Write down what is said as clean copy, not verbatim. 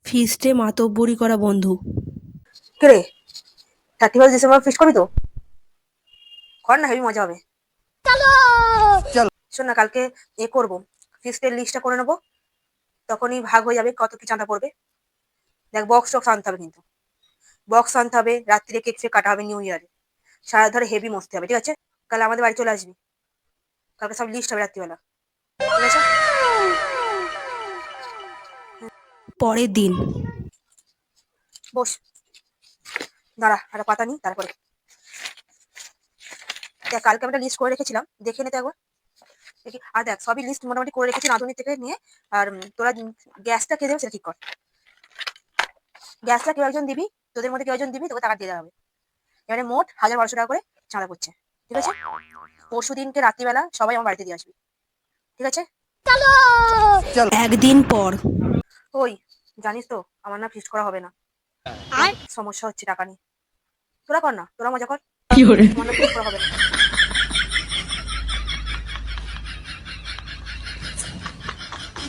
ফিস্টে মাতব্বরি করা বন্ধু। কিরে, 31 ডিসেম্বর ফিস্ট করবি তো? কর না, হেবি মজা হবে। শোন না, কালকে করবো, ফিস্টের লিস্টটা করে নেবো, তখনই ভাগ হয়ে যাবে কত কি চাঁদা পড়বে। দেখ, বক্স টক্স আনতে হবে, কিন্তু বক্স আনতে হবে, রাত্রিরে কেক ফেক কাটা হবে নিউ ইয়ারে, সারা ধরে হেভি মস্তি হবে, ঠিক আছে? কাল আমাদের বাড়ি চলে আসবি, কালকে সব লিস্ট হবে রাত্রিবেলা, ঠিক আছে? পরের দিন। বস, দাঁড়া, একটা পাতা নি, তারপরে দেখ, কালকে আমি একটা লিস্ট করে রেখেছিলাম, দেখে নিতে একবার দেখি। আর দেখ, সবই লিস্ট মোটামুটি করে রেখেছি রাঁধুনি থেকে নিয়ে। আর তোরা গ্যাসটা কে দেবে সেটা ঠিক কর। গ্যাসটা কেউ একজন দিবি, তোদের মধ্যে কেউ একজন দিবি, তোকে টাকা দিয়ে দেওয়া হবে। এবারে মোট 1,000-1,200 টাকা করে চাঁদা করছে, ঠিক আছে? পরশু দিনকে রাত্রিবেলা সবাই আমার বাড়িতে দিয়ে আসবি, ঠিক আছে? একদিন পর। ওই, জানিস তো আমার না ফিস্ট করা হবে না, আমার সমস্যা হচ্ছে টাকা নিয়ে। তোরা কর না, তোরা মজা কর, আমার না ফিস্ট করা হবে না।